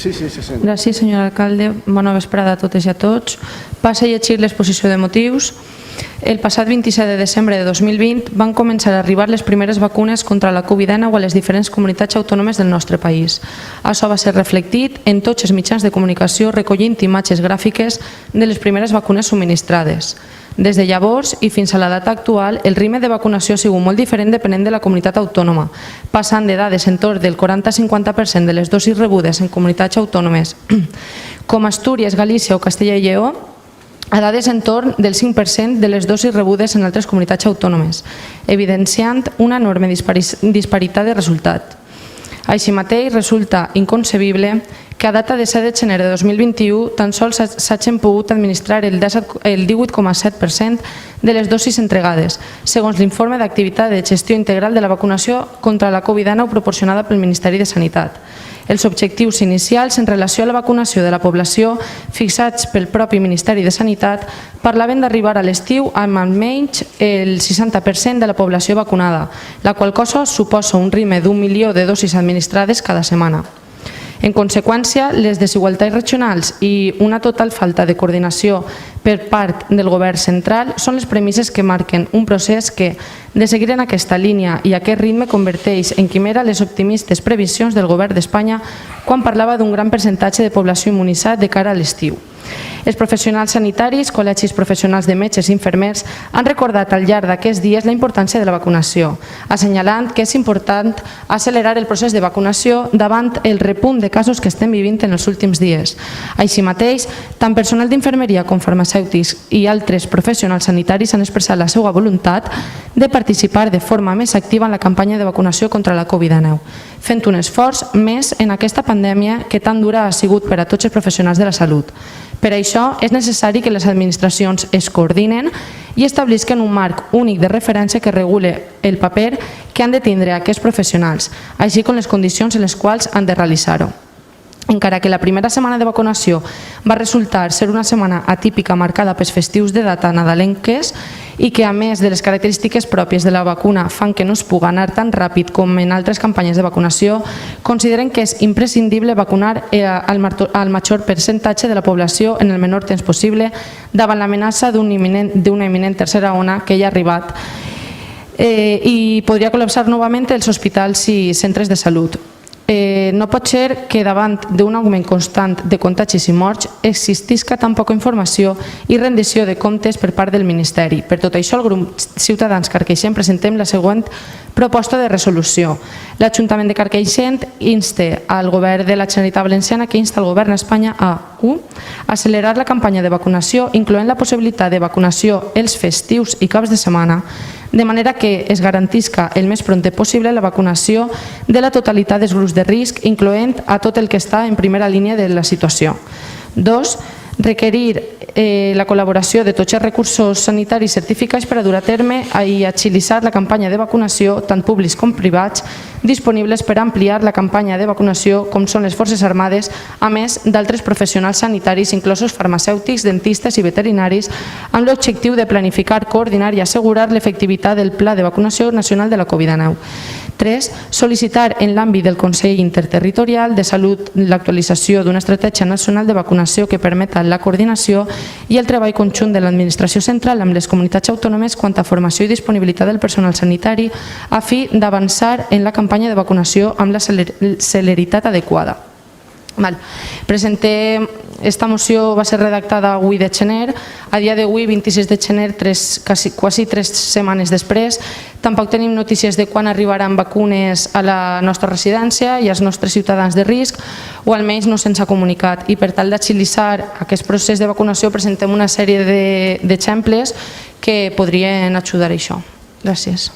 Sí, sí, sí. Gràcies, senyor alcalde. Bona vesprada a totes i a tots. Passo a llegir l'exposició de motius. El passat 27 de desembre de 2020 van començar a arribar les primeres vacunes contra la Covid-19 a les diferents comunitats autònomes del nostre país. Això va ser reflectit en tots els mitjans de comunicació recollint imatges gràfiques de les primeres vacunes subministrades. Des de llavors i fins a la data actual, el ritme de vacunació ha sigut molt diferent depenent de la comunitat autònoma, passant de dades entorn del 40-50% de les dosis rebudes en comunitats autònomes com Astúries, Galícia o Castella i Lleó, a dades entorn del 5% de les dosis rebudes en altres comunitats autònomes, evidenciant una enorme disparitat de resultat. Així mateix, resulta inconcebible que a data de 7 de gener de 2021 tan sols s'hagin pogut administrar el 18,7% de les dosis entregades, segons l'informe d'activitat de gestió integral de la vacunació contra la Covid-19 proporcionada pel Ministeri de Sanitat. Els objectius inicials en relació a la vacunació de la població fixats pel propi Ministeri de Sanitat parlaven d'arribar a l'estiu amb almenys el 60% de la població vacunada, la qual cosa suposa un ritme d'1 milió de dosis administrades cada setmana. En conseqüència, les desigualtats regionals i una total falta de coordinació per part del govern central són les premisses que marquen un procés que, de seguir en aquesta línia i aquest ritme, converteix en quimera les optimistes previsions del govern d'Espanya quan parlava d'un gran percentatge de població immunitzat de cara a l'estiu. Els professionals sanitaris, col·legis professionals de metges i infermers han recordat al llarg d'aquests dies la importància de la vacunació, assenyalant que és important accelerar el procés de vacunació davant el repunt de casos que estem vivint en els últims dies. Així mateix, tant personal d'infermeria com farmacèutics i altres professionals sanitaris han expressat la seva voluntat de participar de forma més activa en la campanya de vacunació contra la Covid-19, fent un esforç més en aquesta pandèmia que tan dura ha sigut per a tots els professionals de la salut. Per això és necessari que les administracions es coordinen i establisquen un marc únic de referència que regule el paper que han de tindre aquests professionals, així com les condicions en les quals han de realitzar-ho. Encara que la primera setmana de vacunació va resultar ser una setmana atípica marcada pels festius de data nadalenques i que, a més de les característiques pròpies de la vacuna fan que no es pugui anar tan ràpid com en altres campanyes de vacunació, consideren que és imprescindible vacunar al major percentatge de la població en el menor temps possible davant l'amenaça d'una imminent tercera ona que ja ha arribat i podria col·lapsar novament els hospitals i centres de salut. No pot ser que davant d'un augment constant de contagis i morts existisca tan poca informació i rendició de comptes per part del Ministeri. Per tot això, el grup Ciutadans Carqueixent presentem la següent proposta de resolució. L'Ajuntament de Carqueixent insta al Govern de la Generalitat Valenciana que insta al Govern d'Espanya a 1. Accelerar la campanya de vacunació, incloent la possibilitat de vacunació els festius i caps de setmana, de manera que es garantisca el més prompte possible la vacunació de la totalitat dels grups de risc, incloent a tot el que està en primera línia de la situació. 2. Requerir la col·laboració de tots els recursos sanitaris certificats per a dur a terme i agilitzar la campanya de vacunació, tant públics com privats, disponibles per ampliar la campanya de vacunació, com són les Forces Armades, a més d'altres professionals sanitaris, inclosos farmacèutics, dentistes i veterinaris, amb l'objectiu de planificar, coordinar i assegurar l'efectivitat del Pla de Vacunació Nacional de la Covid-19. 3. Sol·licitar en l'àmbit del Consell Interterritorial de Salut l'actualització d'una estratègia nacional de vacunació que permeta la coordinació i el treball conjunt de l'administració central amb les comunitats autònomes quant a formació i disponibilitat del personal sanitari a fi d'avançar en la campanya de vacunació amb la celeritat adequada. Presentem, esta moció va ser redactada avui de gener, a dia d'avui, 26 de gener, quasi 3 setmanes després. Tampoc tenim notícies de quan arribaran vacunes a la nostra residència i als nostres ciutadans de risc, o almenys no se'ns ha comunicat. I per tal d'agilitzar aquest procés de vacunació presentem una sèrie d'exemples que podrien ajudar a això. Gràcies.